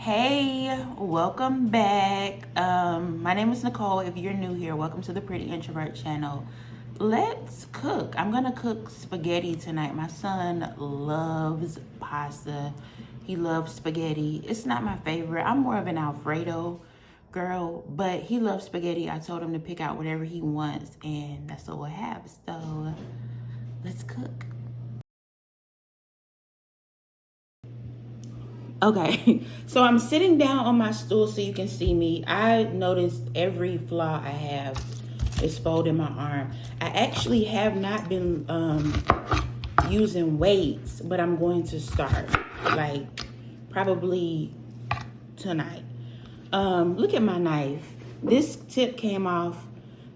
Hey, welcome back. My name is Nicole. If you're new here, welcome to the Pretty Introvert channel. Let's cook. I'm gonna cook spaghetti tonight. My son loves pasta. He loves spaghetti. It's not my favorite. I'm more of an Alfredo girl, but he loves spaghetti. I told him to pick out whatever he wants, and that's what we'll have. So let's cook. Okay, so I'm sitting down on my stool so you can see me. I noticed every flaw I have is folding my arm. I actually have not been using weights, but I'm going to start, like, probably tonight. Look at my knife. This tip came off,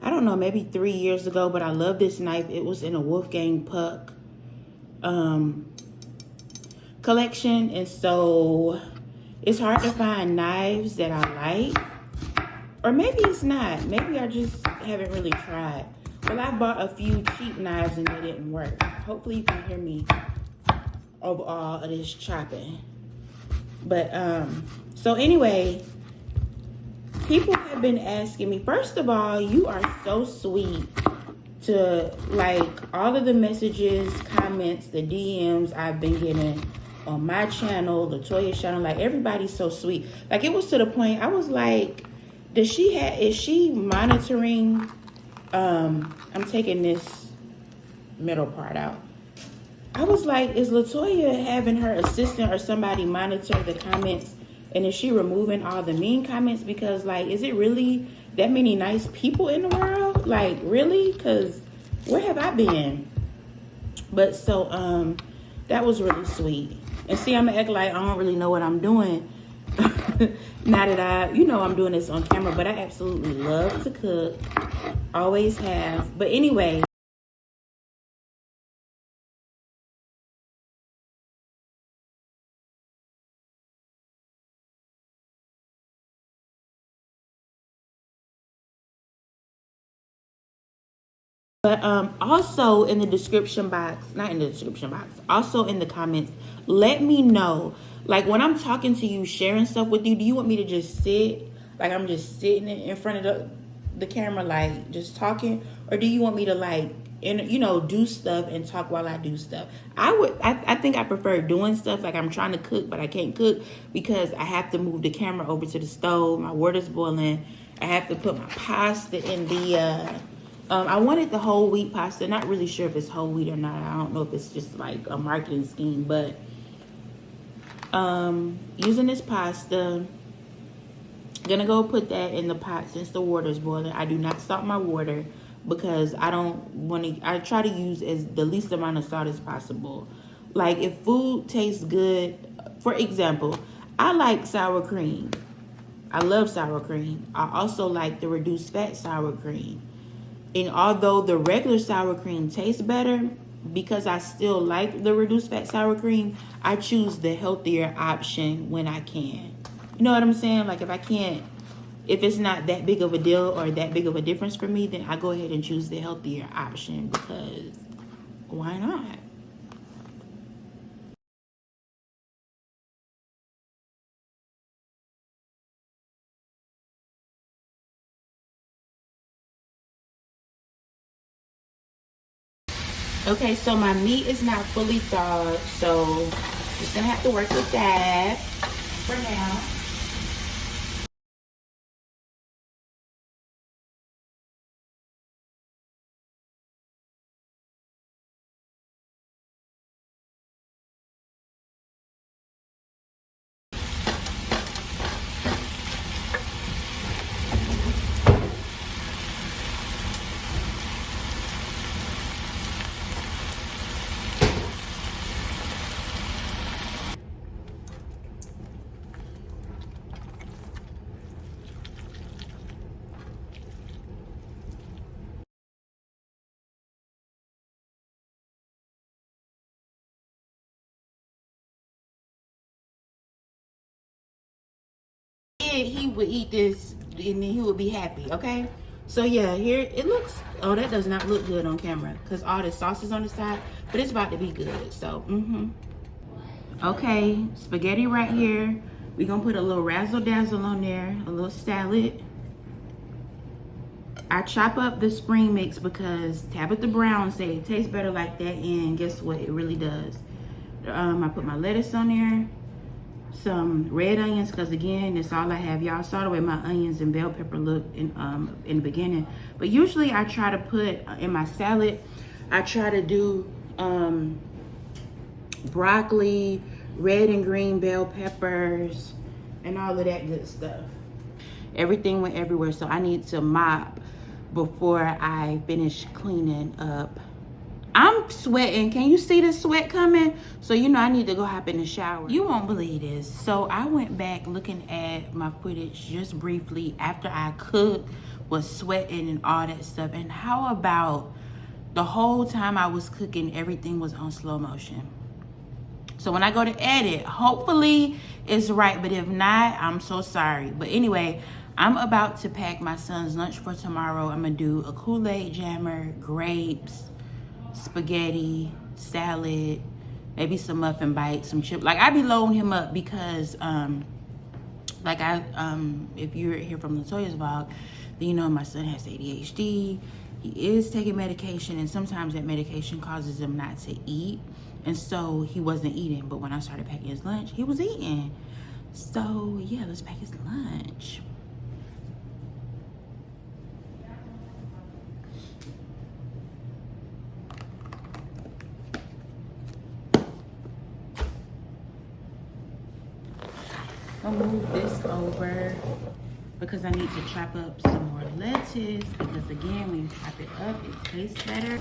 I don't know, maybe 3 years ago, but I love this knife. It was in a Wolfgang Puck collection, and so it's hard to find knives that I like, or maybe it's not. Maybe I just haven't really tried. Well, I bought a few cheap knives and they didn't work. Hopefully you can hear me over all of this chopping. But so anyway, people have been asking me, first of all, you are so sweet to, like, all of the messages, comments, the DMs I've been getting on my channel, Latoya's channel. Like, everybody's so sweet. Like, it was to the point I was like, is she monitoring? I'm taking this middle part out. I was like, is Latoya having her assistant or somebody monitor the comments, and is she removing all the mean comments? Because, like, is it really that many nice people in the world? Like, really? Because where have I been? But so that was really sweet. And see, I'm gonna act like I don't really know what I'm doing. Now that I'm doing this on camera, but I absolutely love to cook. Always have. But anyway. But also in the description box, not in the description box, also in the comments, let me know. Like, when I'm talking to you, sharing stuff with you, do you want me to just sit, like I'm just sitting in front of the camera, like just talking? Or do you want me to, like, do stuff and talk while I do stuff? I think I prefer doing stuff. Like, I'm trying to cook, but I can't cook because I have to move the camera over to the stove. My water's boiling. I have to put my pasta in the I wanted the whole wheat pasta. Not really sure if it's whole wheat or not. I don't know if it's just like a marketing scheme, but using this pasta, gonna go put that in the pot since the water's boiling. I do not salt my water because I don't want to. I try to use as the least amount of salt as possible. Like, if food tastes good, for example, I like sour cream. I love sour cream. I also like the reduced fat sour cream. And although the regular sour cream tastes better, because I still like the reduced fat sour cream, I choose the healthier option when I can. You know what I'm saying? Like, if it's not that big of a deal or that big of a difference for me, then I go ahead and choose the healthier option, because why not? Okay, so my meat is not fully thawed, so just gonna have to work with that for now. He would eat this and then he would be happy. Okay, so yeah, here it looks. Oh, that does not look good on camera because all the sauce is on the side, but it's about to be good. So okay, spaghetti right here. We're gonna put a little razzle dazzle on there, a little salad. I chop up the spring mix because Tabitha Brown said it tastes better like that, and guess what? It really does. I put my lettuce on there, some red onions, because again, that's all I have. Y'all saw the way my onions and bell pepper looked in the beginning. But usually I try to put in my salad, I try to do broccoli, red and green bell peppers, and all of that good stuff. Everything went everywhere, so I need to mop before I finish cleaning up. I'm sweating. Can you see the sweat coming? So you know I need to go hop in the shower. You won't believe this. So I went back looking at my footage just briefly after I cooked, was sweating and all that stuff. And how about the whole time I was cooking, everything was on slow motion. So when I go to edit, hopefully it's right. But if not, I'm so sorry. But anyway, I'm about to pack my son's lunch for tomorrow. I'm gonna do a Kool-Aid jammer, grapes, spaghetti, salad, maybe some muffin bites, some chips. Like I be loading him up because like if you're here from Latoya's vlog, then you know my son has ADHD. He is taking medication, and sometimes that medication causes him not to eat, and so he wasn't eating. But when I started packing his lunch, he was eating. So yeah, let's pack his lunch. I'll move this over because I need to chop up some more lettuce, because again, when you chop it up, it tastes better.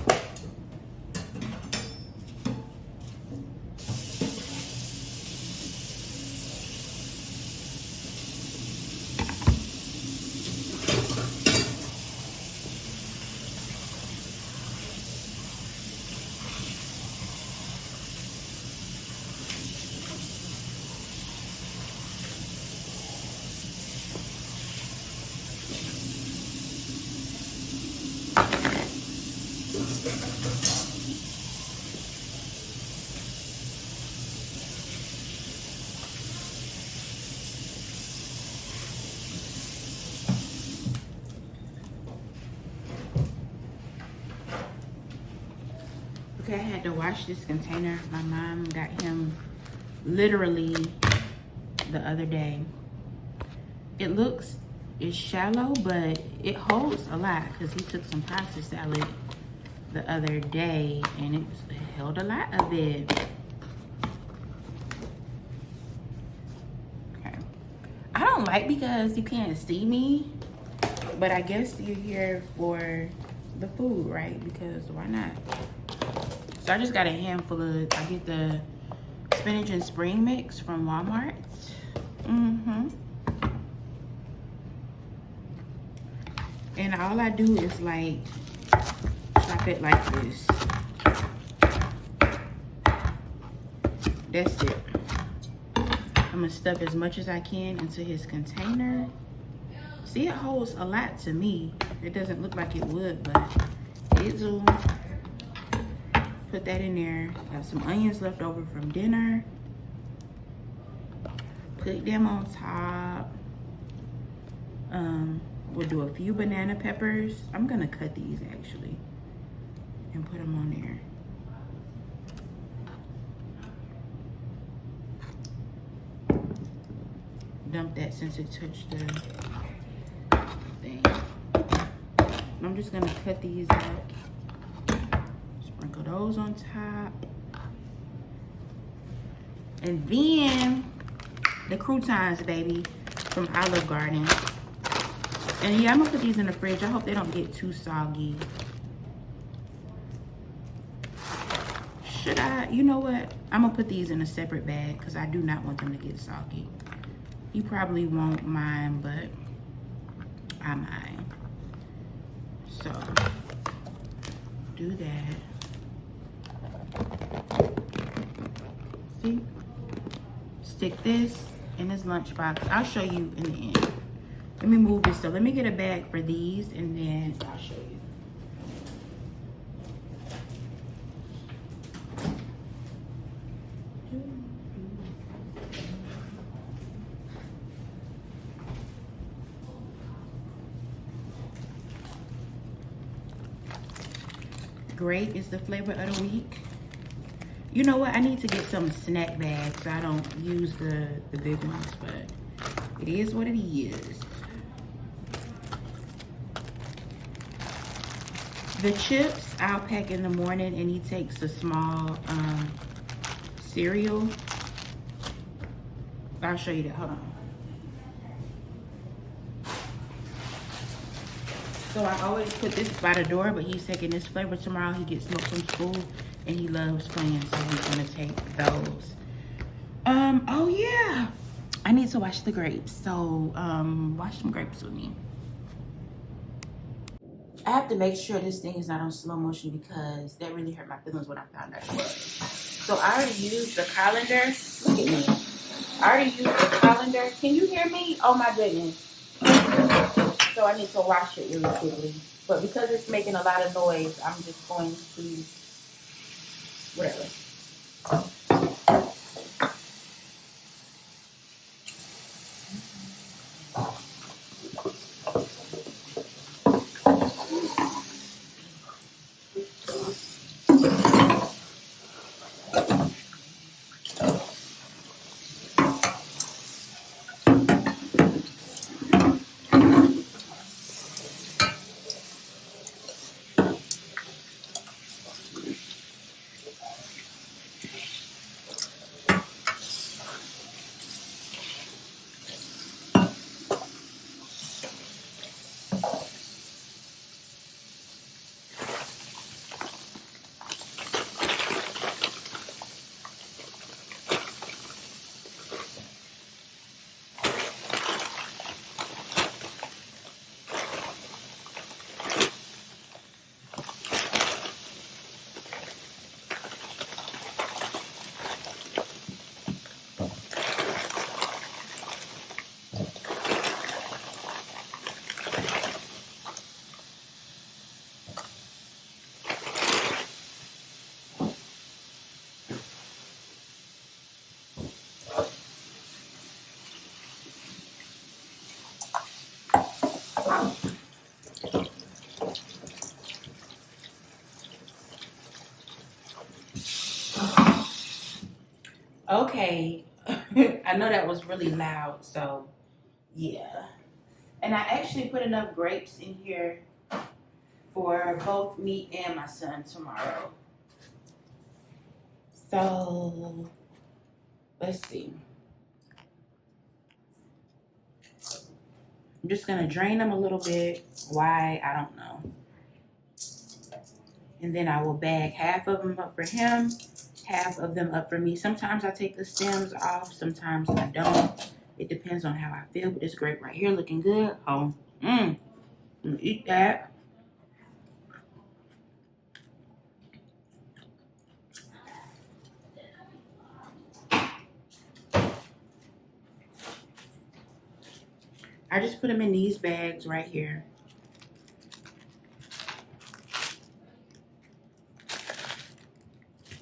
Okay, I had to wash this container. My mom got him literally the other day. It's shallow, but it holds a lot because he took some pasta salad the other day and it held a lot of it. Okay. I don't like because you can't see me, but I guess you're here for the food, right? Because why not? So I just got a handful of, I get the spinach and spring mix from Walmart. And all I do is like chop it like this. That's it. I'm gonna stuff as much as I can into his container. See, it holds a lot to me. It doesn't look like it would, but it'll. Put that in there. Have some onions left over from dinner. Put them on top. We'll do a few banana peppers. I'm gonna cut these actually and put them on there. Dump that since it touched the thing. I'm just gonna cut these up. Sprinkle those on top. And then the croutons, baby, from Olive Garden. And yeah, I'm gonna put these in the fridge. I hope they don't get too soggy. Should I? You know what? I'm gonna put these in a separate bag because I do not want them to get soggy. You probably won't mind, but I mind. So do that. See? Stick this in this lunchbox. I'll show you in the end. Let me move this. So let me get a bag for these and then I'll show you. Grape is the flavor of the week. You know what? I need to get some snack bags. I don't use the big ones, but it is what it is. The chips I'll pack in the morning, and he takes the small cereal. I'll show you that. Hold on. So I always put this by the door, but he's taking this flavor tomorrow. He gets milk from school, and he loves playing, so he's gonna take those. Oh yeah, I need to wash the grapes. So wash some grapes with me. I have to make sure this thing is not on slow motion because that really hurt my feelings when I found out it was. So I already used the colander. Look at me. I already used the colander. Can you hear me? Oh my goodness. So I need to wash it really quickly. But because it's making a lot of noise, I'm just going to, whatever. Okay, I know that was really loud, so yeah. And I actually put enough grapes in here for both me and my son tomorrow. So, let's see. I'm just gonna drain them a little bit. Why? I don't know. And then I will bag half of them up for him, half of them up for me. Sometimes I take the stems off, sometimes I don't. It depends on how I feel. But this grape right here looking good. Oh, I'm gonna eat that. I just put them in these bags right here.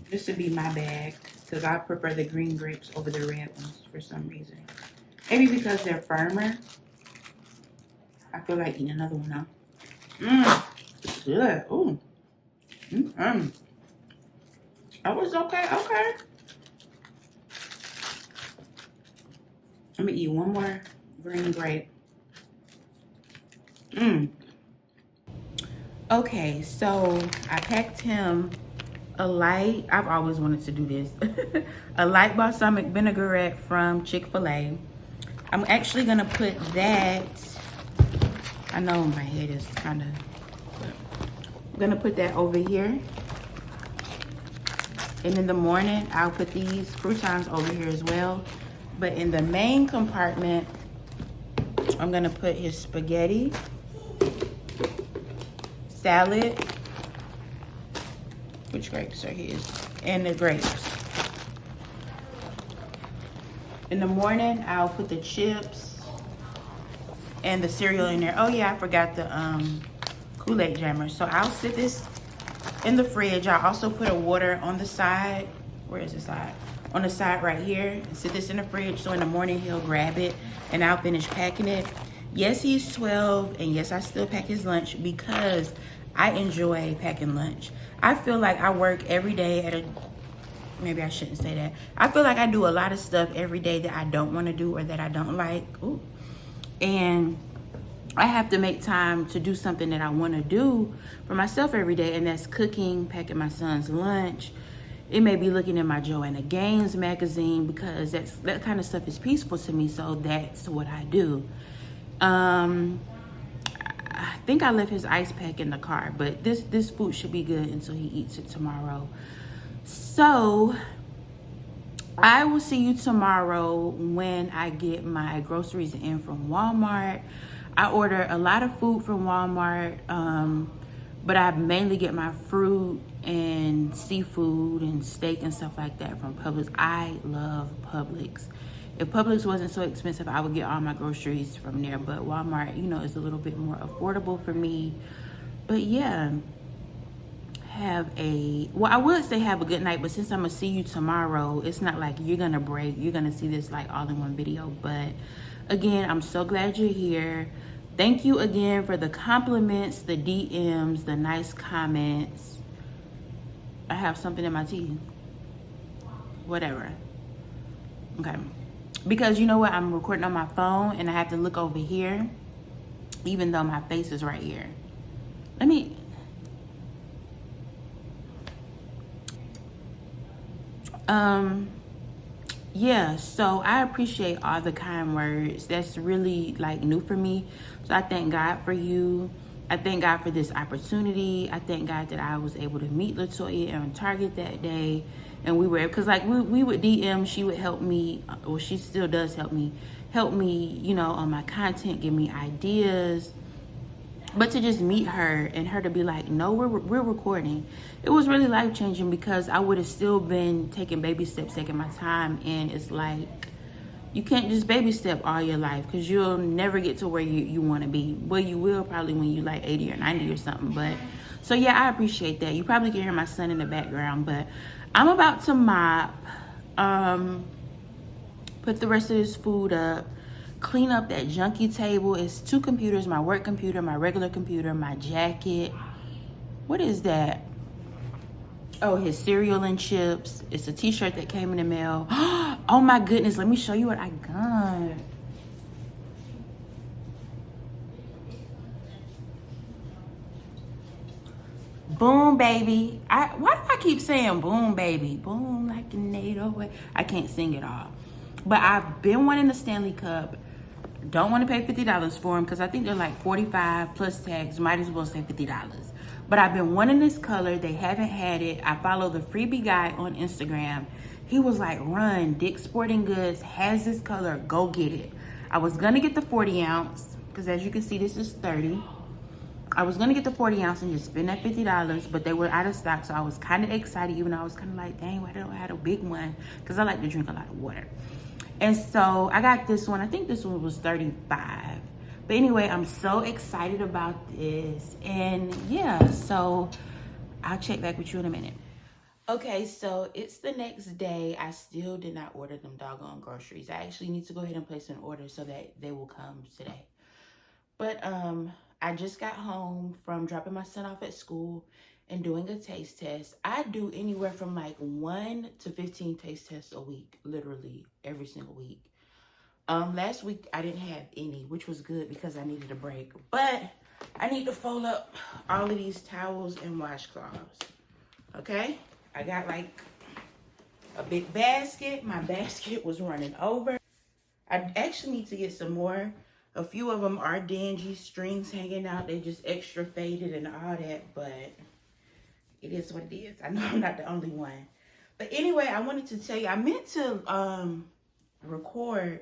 This would be my bag because I prefer the green grapes over the red ones for some reason. Maybe because they're firmer. I feel like eating another one now. It's good. Ooh. That was okay. Okay. Let me eat one more green grape. Okay, so I packed him a light, I've always wanted to do this, a light balsamic vinaigrette from Chick-fil-A. I'm actually gonna put that, I know my head is kind of, I'm gonna put that over here. And in the morning, I'll put these croutons over here as well. But in the main compartment, I'm gonna put his spaghetti, salad, which grapes are his, and the grapes. In the morning, I'll put the chips and the cereal in there. Oh yeah, I forgot the Kool-Aid jammer. So I'll sit this in the fridge. I'll also put a water on the side. Where is the side? On the side right here. And sit this in the fridge so in the morning he'll grab it and I'll finish packing it. Yes, he's 12, and yes, I still pack his lunch because I enjoy packing lunch. I feel like I work every day at a, maybe I shouldn't say that. I feel like I do a lot of stuff every day that I don't want to do or that I don't like. Ooh. And I have to make time to do something that I want to do for myself every day, and that's cooking, packing my son's lunch. It may be looking at my Joanna Gaines magazine, because that kind of stuff is peaceful to me, so that's what I do. I think I left his ice pack in the car, but this food should be good until he eats it tomorrow. So I will see you tomorrow when I get my groceries in from Walmart. I order a lot of food from Walmart, but I mainly get my fruit and seafood and steak and stuff like that from Publix. I love Publix. If Publix wasn't so expensive, I would get all my groceries from there. But Walmart, is a little bit more affordable for me. But yeah, I would say have a good night, but since I'm gonna see you tomorrow, it's not like you're gonna break. You're gonna see this like all in one video. But again, I'm so glad you're here. Thank you again for the compliments, the DMs, the nice comments. I have something in my teeth. Whatever. Okay. Because you know what? I'm recording on my phone and I have to look over here, even though my face is right here. Yeah, so I appreciate all the kind words. That's really like new for me. So I thank God for you. I thank God for this opportunity. I thank God that I was able to meet Latoya on Target that day. And we were, because like we would DM, she would help me, or she still does help me, on my content, give me ideas. But to just meet her and her to be like, no, we're recording. It was really life-changing, because I would have still been taking baby steps, taking my time. And it's like, you can't just baby step all your life, because you'll never get to where you want to be. Well, you will probably when you like 80 or 90 or something. But so yeah, I appreciate that. You probably can hear my son in the background, but I'm about to mop, put the rest of this food up, clean up that junky table. It's 2 computers, my work computer, my regular computer, my jacket. What is that? Oh, his cereal and chips. It's a t-shirt that came in the mail. Oh my goodness, let me show you what I got. Boom, baby. Why do I keep saying boom, baby? Boom like a NATO. I can't sing it all. But I've been wanting the Stanley Cup. Don't want to pay $50 for them, because I think they're like $45 plus tax. Might as well say $50. But I've been wanting this color. They haven't had it. I follow the freebie guy on Instagram. He was like, run, Dick's Sporting Goods has this color. Go get it. I was going to get the 40 ounce, because as you can see, this is 30. I was going to get the 40 ounce and just spend that $50, but they were out of stock. So I was kind of excited, even though I was kind of like, dang, why don't I have a big one? Because I like to drink a lot of water. And so I got this one. I think this one was 35. But anyway, I'm so excited about this. And yeah, so I'll check back with you in a minute. Okay, so it's the next day. I still did not order them doggone groceries. I actually need to go ahead and place an order so that they will come today. But I just got home from dropping my son off at school and doing a taste test. I do anywhere from like 1 to 15 taste tests a week, literally every single week. Last week I didn't have any, which was good because I needed a break. But I need to fold up all of these towels and washcloths. Okay? I got like a big basket. My basket was running over. I actually need to get some more. A few of them are dingy, strings hanging out. They just extra faded and all that, but it is what it is. I know I'm not the only one. But anyway, I wanted to tell you, I meant to record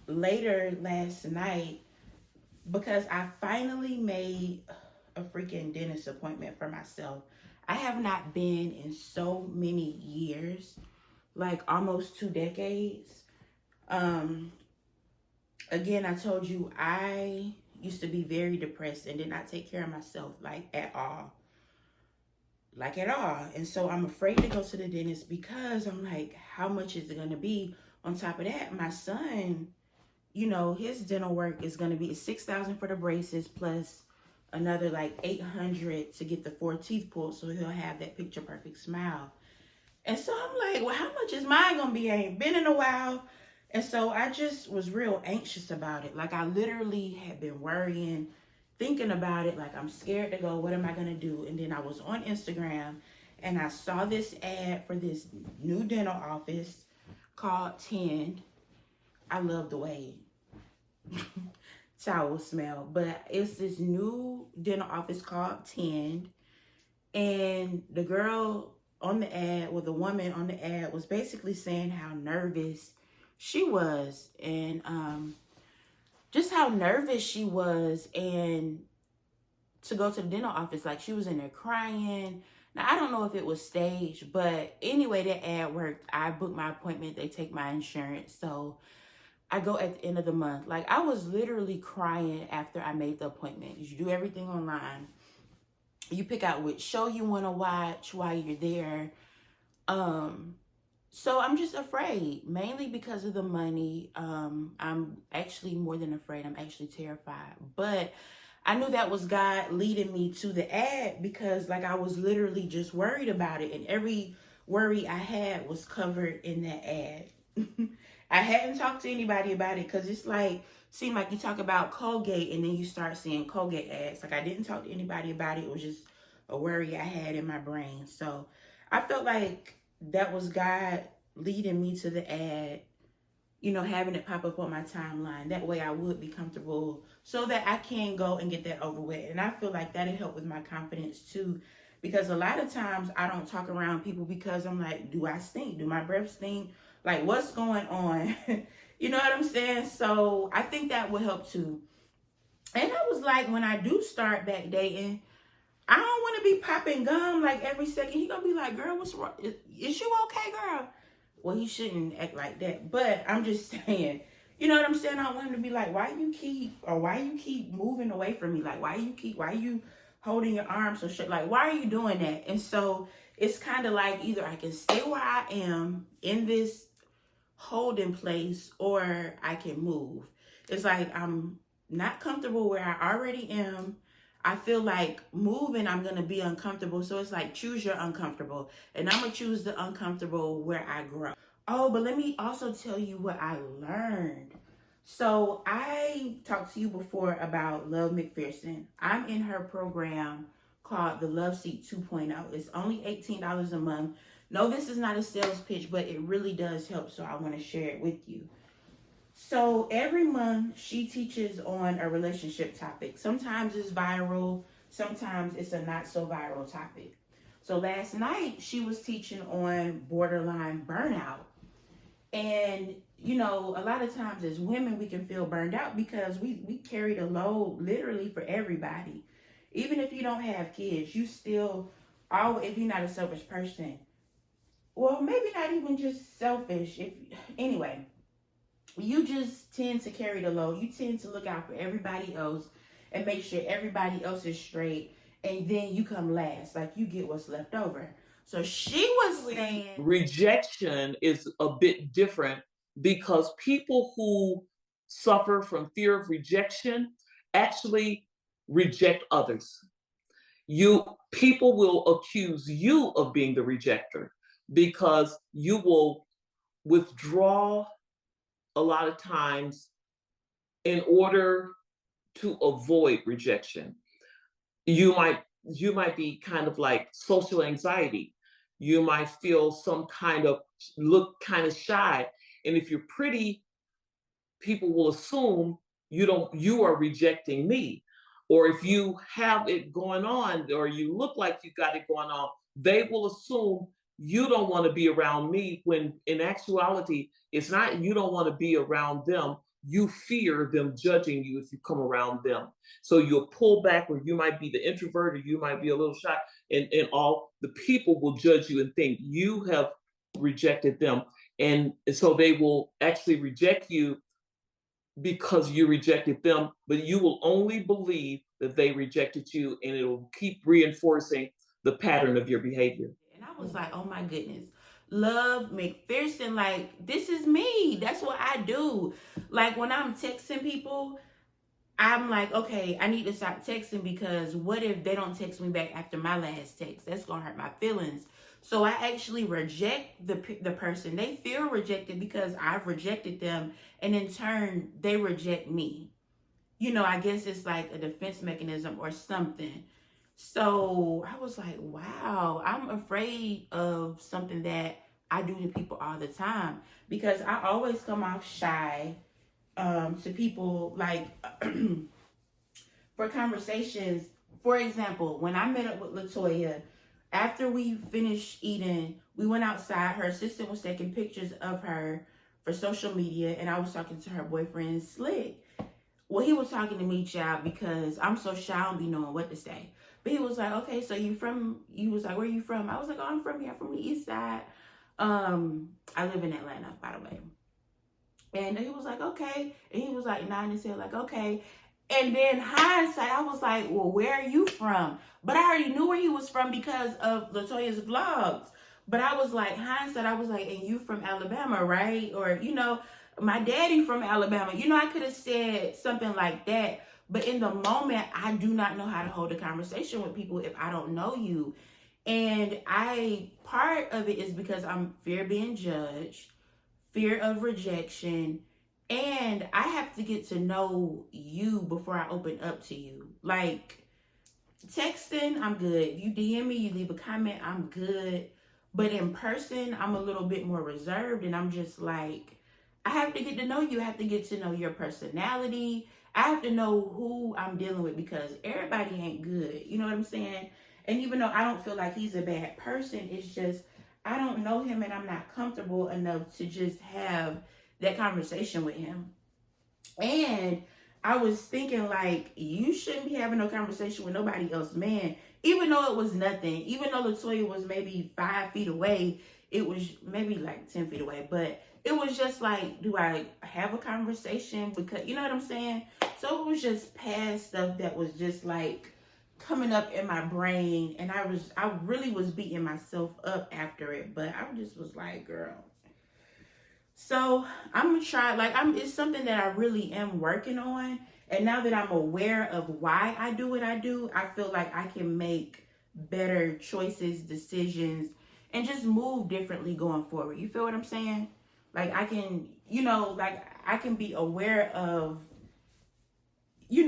later last night, because I finally made a freaking dentist appointment for myself. I have not been in so many years, like almost 2 decades. Again, I told you I used to be very depressed and did not take care of myself like at all. And so I'm afraid to go to the dentist, because I'm like, how much is it going to be? On top of that, my son, his dental work is going to be $6,000 for the braces plus another like 800 to get the 4 teeth pulled so he'll have that picture perfect smile. And so I'm like, well, how much is mine gonna be? I ain't been in a while. And so I just was real anxious about it. Like I literally had been worrying, thinking about it. Like I'm scared to go. What am I gonna do? And then I was on Instagram and I saw this ad for this new dental office called Tend. I love the way towels smell, but it's this new dental office called Tend. And the girl on the ad, or the woman on the ad, was basically saying how nervous she was, and just how nervous she was, and to go to the dental office, like she was in there crying. Now I don't know if it was staged, but anyway, that ad worked. I booked my appointment. They take my insurance, so I go at the end of the month. Like I was literally crying after I made the appointment. You do everything online. You pick out which show you want to watch while you're there. So I'm just afraid, mainly because of the money. I'm actually more than afraid. I'm actually terrified. But I knew that was God leading me to the ad, because like I was literally just worried about it, and every worry I had was covered in that ad. I hadn't talked to anybody about it because it's like, seemed like you talk about Colgate and then you start seeing Colgate ads. Like I didn't talk to anybody about it. It was just a worry I had in my brain. So I felt like that was God leading me to the ad, you know, having it pop up on my timeline. That way I would be comfortable so that I can go and get that over with. And I feel like that'll help with my confidence too. Because a lot of times I don't talk around people because I'm like, do I stink? Do my breath stink? Like, what's going on? You know what I'm saying? So I think that will help too. And I was like, when I do start back dating, I don't want to be popping gum like every second. He gonna be like, girl, what's wrong? Is you okay, girl? Well, he shouldn't act like that. But I'm just saying, you know what I'm saying? I don't want him to be like, why you keep moving away from me? Like, why you holding your arm so shit? Like, why are you doing that? And so it's kind of like, either I can stay where I am in this holding place, or I can move. It's like I'm not comfortable where I already am. I feel like moving, I'm going to be uncomfortable. So it's like, choose your uncomfortable. And I'm going to choose the uncomfortable where I grow. Oh, but let me also tell you what I learned. So I talked to you before about Love McPherson. I'm in her program called the Love Seat 2.0. It's only $18 a month. No, this is not a sales pitch, but it really does help. So I want to share it with you. So every month she teaches on a relationship topic. Sometimes it's viral, sometimes it's a not so viral topic. So last night she was teaching on borderline burnout. And you know, a lot of times as women we can feel burned out because we carry the load literally for everybody. Even if you don't have kids, you still, if you're not a selfish person, well, maybe not even just selfish. If anyway, you just tend to carry the load. You tend to look out for everybody else and make sure everybody else is straight, and then you come last, like you get what's left over. So she was saying rejection is a bit different because people who suffer from fear of rejection actually reject others. People will accuse you of being the rejecter because you will withdraw a lot of times in order to avoid rejection. You might be kind of like social anxiety. You might feel some kind of look kind of shy. And if you're pretty, people will assume you are rejecting me. Or if you have it going on or you look like you got it going on, they will assume you don't want to be around me, when in actuality it's not you don't want to be around them, you fear them judging you if you come around them. So you'll pull back, or you might be the introvert, or you might be a little shy, and all the people will judge you and think you have rejected them. And so they will actually reject you because you rejected them, but you will only believe that they rejected you, and it'll keep reinforcing the pattern of your behavior. and I was like, oh my goodness. Love McPherson, like this is me. That's what I do. Like when I'm texting people, I'm like, okay, I need to stop texting because what if they don't text me back after my last text? That's gonna hurt my feelings. So I actually reject the person. They feel rejected because I've rejected them, and in turn, they reject me. I guess it's like a defense mechanism or something. So I was like, wow, I'm afraid of something that I do to people all the time because I always come off shy to people like for conversations. For example, when I met up with Latoya, after we finished eating, we went outside. Her assistant was taking pictures of her for social media, and I was talking to her boyfriend, Slick. Well, he was talking to me, child, because I'm so shy, I don't be knowing what to say. But he was like, okay, so he was like, where you from? I was like, oh, I'm from here, from the east side. I live in Atlanta, by the way. And he was like, okay. And he was like nodding his head, like, okay. And then hindsight, I was like, well, where are you from? But I already knew where he was from because of Latoya's vlogs. But I was like, hindsight, I was like, and you from Alabama, right? Or, my daddy from Alabama. I could have said something like that. But in the moment, I do not know how to hold a conversation with people if I don't know you. And part of it is because I'm fear being judged, fear of rejection, and I have to get to know you before I open up to you. Like texting, I'm good. If you DM me, you leave a comment, I'm good. But in person, I'm a little bit more reserved, and I'm just like, I have to get to know you. I have to get to know your personality. I have to know who I'm dealing with because everybody ain't good. You know what I'm saying? And even though I don't feel like he's a bad person, it's just I don't know him and I'm not comfortable enough to just have that conversation with him. And I was thinking, like, you shouldn't be having no conversation with nobody else, man. Even though it was nothing, even though Latoya was maybe 5 feet away, it was maybe like 10 feet away. But it was just like, do I have a conversation? Because, you know what I'm saying? So it was just past stuff that was just like coming up in my brain. And I really was beating myself up after it. But I just was like, girl. So I'm gonna try, like it's something that I really am working on. And now that I'm aware of why I do what I do, I feel like I can make better choices, decisions, and just move differently going forward. You feel what I'm saying? Like I can, like I can be aware of, you're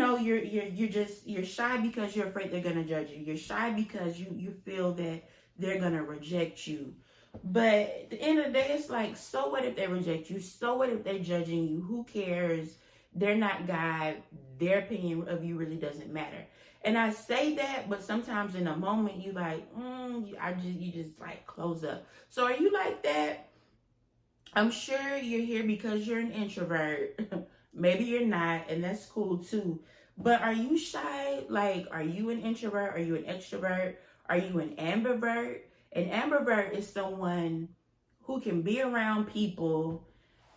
shy because you're afraid they're gonna judge you. You're shy because you feel that they're gonna reject you. But at the end of the day, it's like, so what if they reject you? So what if they're judging you? Who cares? They're not God. Their opinion of you really doesn't matter. And I say that, but sometimes in a moment you like, you just like close up. So are you like that? I'm sure you're here because you're an introvert. Maybe you're not, and that's cool too. But are you shy? Like, are you an introvert? Are you an extrovert? Are you an ambivert? An ambivert is someone who can be around people,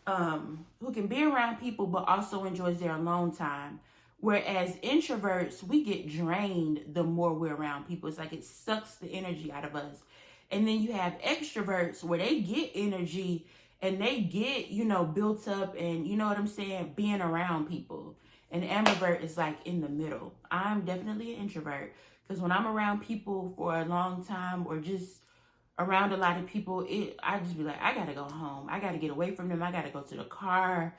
but also enjoys their alone time. Whereas introverts, we get drained the more we're around people. It's like it sucks the energy out of us. And then you have extroverts where they get energy and they get, built up and, you know what I'm saying, being around people. And ambivert is like in the middle. I'm definitely an introvert because when I'm around people for a long time or just around a lot of people, I just be like, I gotta go home. I gotta get away from them. I gotta go to the car.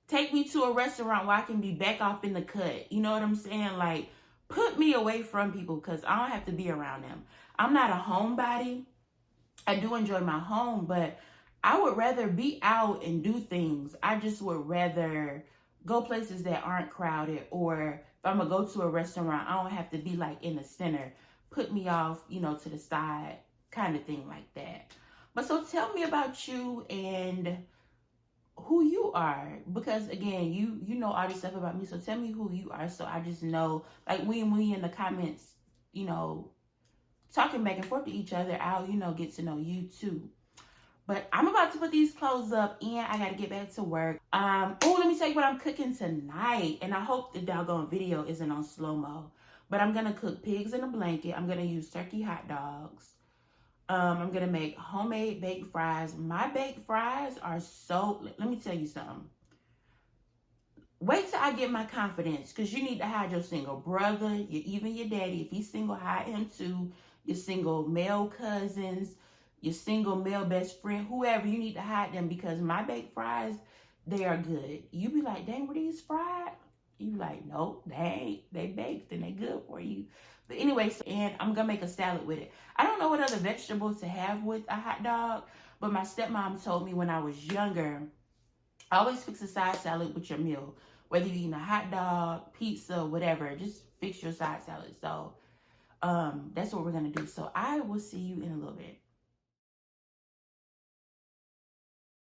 Take me to a restaurant where I can be back off in the cut. You know what I'm saying? Like, put me away from people because I don't have to be around them. I'm not a homebody. I do enjoy my home, but I would rather be out and do things. I just would rather go places that aren't crowded, or if I'm gonna go to a restaurant, I don't have to be like in the center. Put me off, to the side, kind of thing like that. But so tell me about you and who you are, because again, you know all this stuff about me. So tell me who you are, so I just know. Like when we in the comments, talking back and forth to each other, I'll get to know you too. But I'm about to put these clothes up and I gotta get back to work. Let me tell you what I'm cooking tonight. And I hope the doggone video isn't on slow-mo. But I'm gonna cook pigs in a blanket. I'm gonna use turkey hot dogs. I'm gonna make homemade baked fries. My baked fries are so, let me tell you something. Wait till I get my confidence, because you need to hide your single brother, even your daddy. If he's single, hide him too. Your single male cousins, your single male best friend, whoever, you need to hide them, because my baked fries, they are good. You be like, dang, were these fried? You be like, nope, they ain't. They baked and they good for you. But anyway, and I'm gonna make a salad with it. I don't know what other vegetables to have with a hot dog, but my stepmom told me when I was younger, always fix a side salad with your meal. Whether you're eating a hot dog, pizza, whatever, just fix your side salad. So that's what we're gonna do. So I will see you in a little bit.